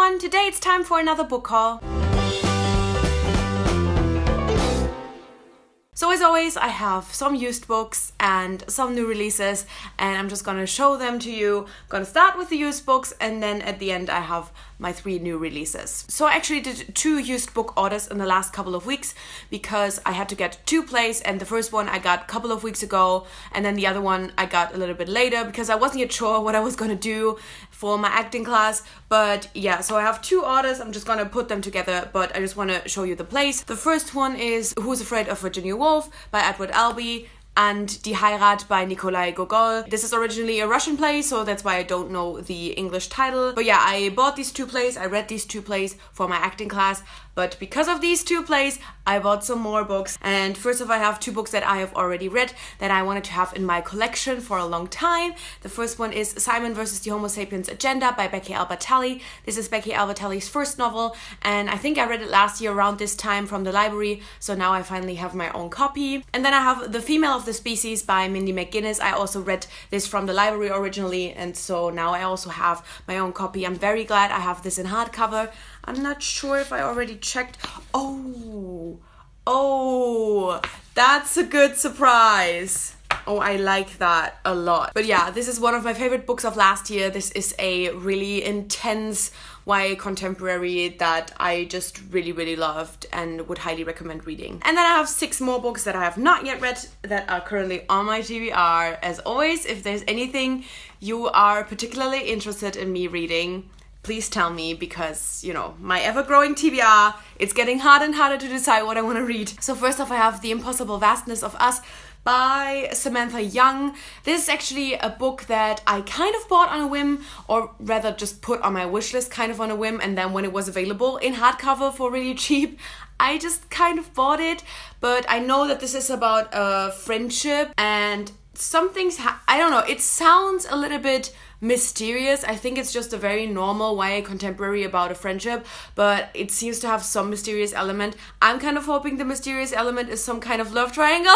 everyone! Today it's time for another book haul. So as always, I have some used books and some new releases, and I'm just gonna show them to you. I'm gonna start with the used books, and then at the end I have my 3 new releases. So I actually did 2 used book orders in the last couple of weeks because I had to get 2 plays, and the first one I got a couple of weeks ago, and then the other one I got a little bit later because I wasn't yet sure what I was gonna do for my acting class. But yeah, so I have 2 orders. I'm just gonna put them together, but I just want to show you the plays. The first one is Who's Afraid of Virginia Woolf by Edward Albee and Die Heirat by Nikolai Gogol. This is originally a Russian play, so that's why I don't know the English title. But yeah, I bought these 2 plays. I read these 2 plays for my acting class. But because of these 2 plays, I bought some more books. And first off, I have 2 books that I have already read that I wanted to have in my collection for a long time. The first one is Simon vs. the Homo Sapiens Agenda by Becky Albertalli. This is Becky Albertalli's first novel, and I think I read it last year around this time from the library, so now I finally have my own copy. And then I have The Female of the Species by Mindy McGuinness. I also read this from the library originally, and so now I also have my own copy. I'm very glad I have this in hardcover. I'm not sure if I already checked. Oh, that's a good surprise. Oh, I like that a lot. But yeah, this is one of my favorite books of last year. This is a really intense YA contemporary that I just really loved and would highly recommend reading. And then I have 6 more books that I have not yet read that are currently on my TBR. As always, if there's anything you are particularly interested in me reading, please tell me, because, you know, my ever-growing TBR, it's getting harder and harder to decide what I want to read. So first off, I have The Impossible Vastness of Us by Samantha Young. This is actually a book that I kind of bought on a whim, or rather just put on my wish list kind of on a whim, and then when it was available in hardcover for really cheap, I just kind of bought it. But I know that this is about a friendship, and some things, I don't know, it sounds a little bit mysterious. I think it's just a very normal YA contemporary about a friendship, but it seems to have some mysterious element. I'm kind of hoping the mysterious element is some kind of love triangle.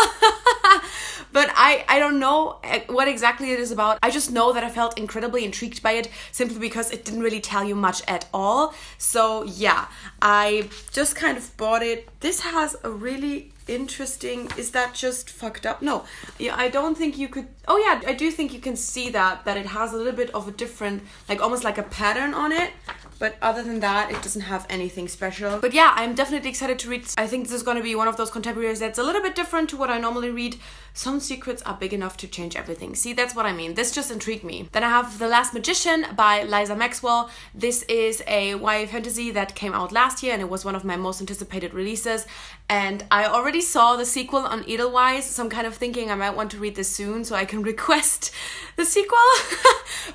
But I don't know what exactly it is about. I just know that I felt incredibly intrigued by it simply because it didn't really tell you much at all. So yeah, I just kind of bought it. This has a really interesting, is that just fucked up? No, yeah, I don't think you could. Oh yeah, I do think you can see that it has a little bit of a different, like almost like a pattern on it. But other than that, it doesn't have anything special. But yeah, I'm definitely excited to read. I think this is going to be one of those contemporaries that's a little bit different to what I normally read. Some secrets are big enough to change everything. See, that's what I mean. This just intrigued me. Then I have The Last Magician by Liza Maxwell. This is a YA fantasy that came out last year, and it was one of my most anticipated releases. And I already saw the sequel on Edelweiss, so I'm kind of thinking I might want to read this soon so I can request the sequel.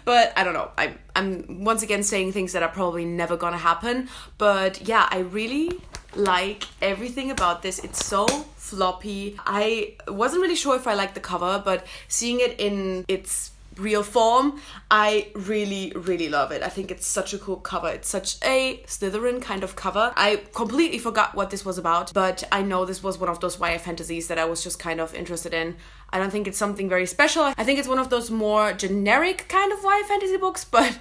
But I don't know. I'm once again saying things that are probably never gonna happen. But yeah, I really like everything about this. It's so floppy. I wasn't really sure if I liked the cover, but seeing it in its real form, I really love it. I think it's such a cool cover. It's such a Slytherin kind of cover. I completely forgot what this was about, but I know this was one of those YA fantasies that I was just kind of interested in. I don't think it's something very special. I think it's one of those more generic kind of YA fantasy books, but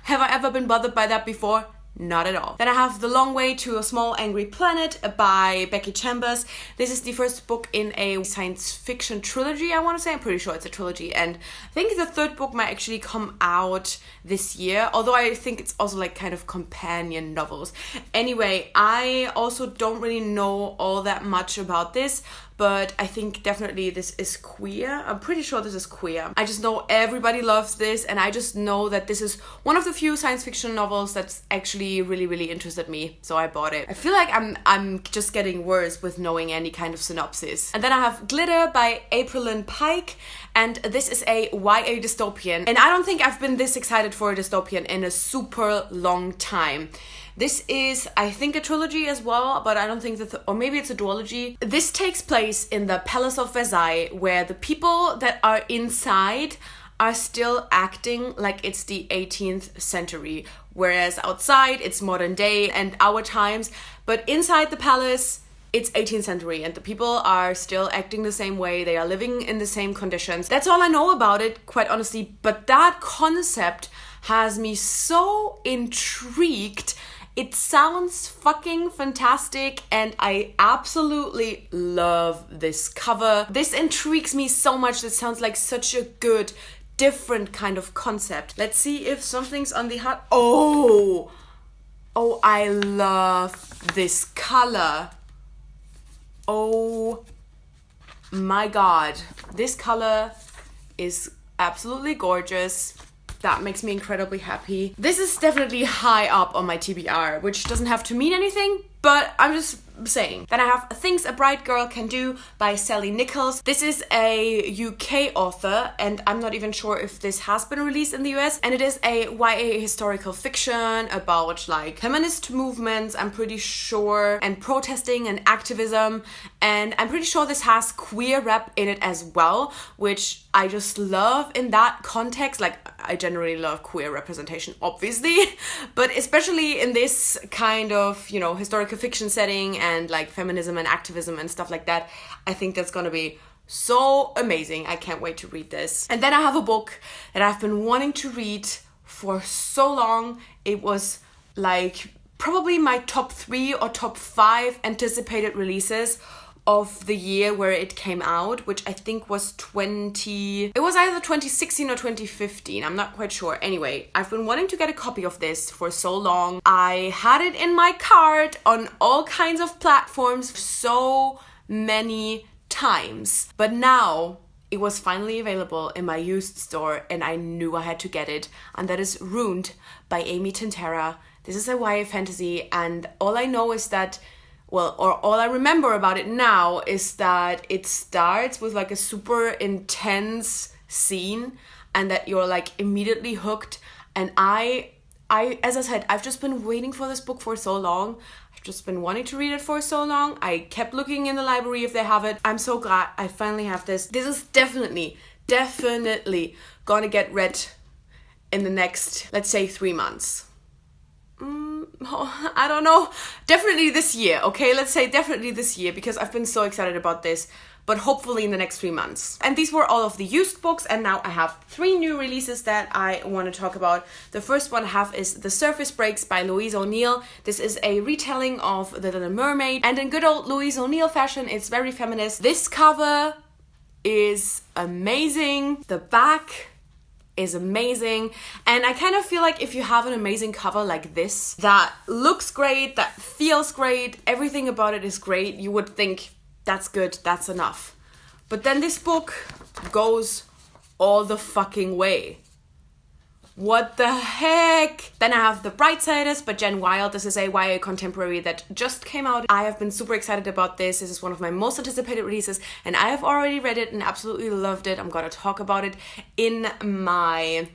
have I ever been bothered by that before? Not at all. Then I have The Long Way to a Small Angry Planet by Becky Chambers. This is the first book in a science fiction trilogy, I want to say. I'm pretty sure it's a trilogy, and I think the 3rd book might actually come out this year, although I think it's also like kind of companion novels. Anyway, I also don't really know all that much about this, but I think definitely this is queer. I'm pretty sure this is queer. I just know everybody loves this, and I just know that this is one of the few science fiction novels that's actually really interested me, so I bought it. I feel like I'm just getting worse with knowing any kind of synopsis. And then I have Glitter by April Lynn Pike, and this is a YA dystopian, and I don't think I've been this excited for a dystopian in a super long time. This is, I think, a trilogy as well, but I don't think that, or maybe it's a duology. This takes place in the Palace of Versailles, where the people that are inside are still acting like it's the 18th century, whereas outside it's modern day and our times, but inside the palace it's 18th century and the people are still acting the same way. They are living in the same conditions. That's all I know about it, quite honestly. But that concept has me so intrigued. It sounds fucking fantastic and I absolutely love this cover. This intrigues me so much. This sounds like such a good, different kind of concept. Let's see if something's on the hot. Oh, I love this color. Oh my god. This color is absolutely gorgeous. That makes me incredibly happy. This is definitely high up on my TBR, which doesn't have to mean anything, but I'm just saying. Then I have Things a Bright Girl Can Do by Sally Nichols. This is a UK author, and I'm not even sure if this has been released in the US, and it is a YA historical fiction about like feminist movements, I'm pretty sure, and protesting and activism, and I'm pretty sure this has queer rep in it as well, which I just love in that context. Like, I generally love queer representation, obviously, but especially in this kind of, you know, historical fiction setting and like feminism and activism and stuff like that, I think that's gonna be so amazing. I can't wait to read this. And then I have a book that I've been wanting to read for so long. It was like probably my top 3 or top 5 anticipated releases of the year where it came out, which I think was it was either 2016 or 2015, I'm not quite sure. Anyway, I've been wanting to get a copy of this for so long. I had it in my cart on all kinds of platforms so many times, but now it was finally available in my used store and I knew I had to get it, and that is Ruined by Amy Tintera. This is a YA fantasy, and all I know is that all I remember about it now is that it starts with like a super intense scene and that you're like immediately hooked. And I, as I said, I've just been waiting for this book for so long. I've just been wanting to read it for so long. I kept looking in the library if they have it. I'm so glad I finally have this. This is definitely gonna get read in the next, let's say, 3 months. I don't know, definitely this year, okay? Let's say definitely this year, because I've been so excited about this, but hopefully in the next 3 months. And these were all of the used books, and now I have 3 new releases that I want to talk about. The first one I have is The Surface Breaks by Louise O'Neill. This is a retelling of The Little Mermaid, and in good old Louise O'Neill fashion, it's very feminist. This cover is amazing. The back is amazing, and I kind of feel like if you have an amazing cover like this that looks great, that feels great, everything about it is great, you would think that's good, that's enough. But then this book goes all the fucking way. What the heck? Then I have The Bright Cyrus by Jen Wilde. This is a YA contemporary that just came out. I have been super excited about this. This is one of my most anticipated releases, and I have already read it and absolutely loved it. I'm gonna talk about it in my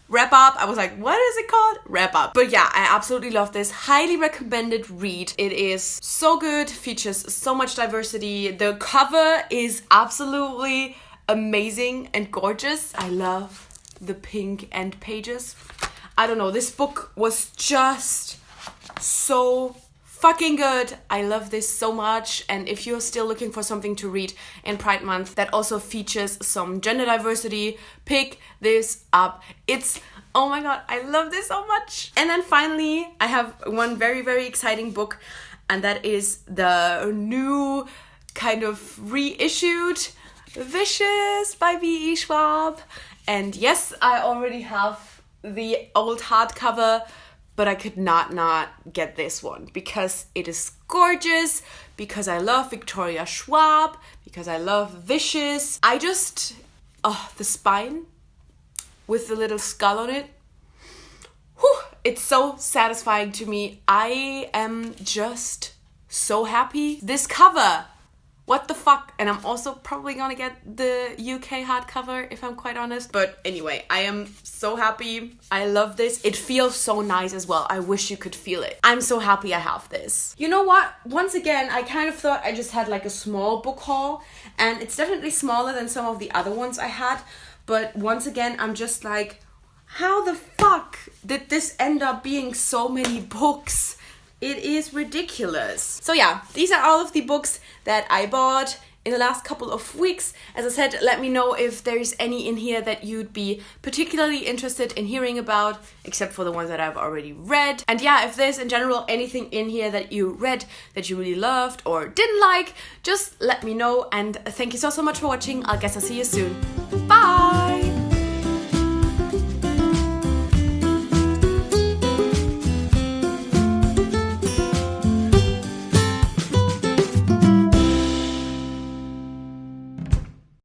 wrap up. I was like, what is it called? Wrap up. But yeah, I absolutely love this. Highly recommended read. It is so good, features so much diversity. The cover is absolutely amazing and gorgeous. I love the pink end pages. I don't know, this book was just so fucking good. I love this so much, and if you're still looking for something to read in Pride Month that also features some gender diversity, pick this up. It's, oh my god, I love this so much. And then finally, I have one very, very exciting book, and that is the new kind of reissued Vicious by B.E. Schwab. And yes, I already have the old hardcover, but I could not get this one because it is gorgeous, because I love Victoria Schwab, because I love Vicious. I just, the spine with the little skull on it, whew, it's so satisfying to me. I am just so happy. This cover, what the fuck? And I'm also probably gonna get the UK hardcover if I'm quite honest. But anyway, I am so happy. I love this. It feels so nice as well. I wish you could feel it. I'm so happy I have this. You know what? Once again, I kind of thought I just had like a small book haul, and it's definitely smaller than some of the other ones I had. But once again, I'm just like, how the fuck did this end up being so many books? It is ridiculous. So yeah, these are all of the books that I bought in the last couple of weeks. As I said, let me know if there's any in here that you'd be particularly interested in hearing about, except for the ones that I've already read. And yeah, if there's in general anything in here that you read that you really loved or didn't like, just let me know. And thank you so much for watching. I guess I'll see you soon. Bye!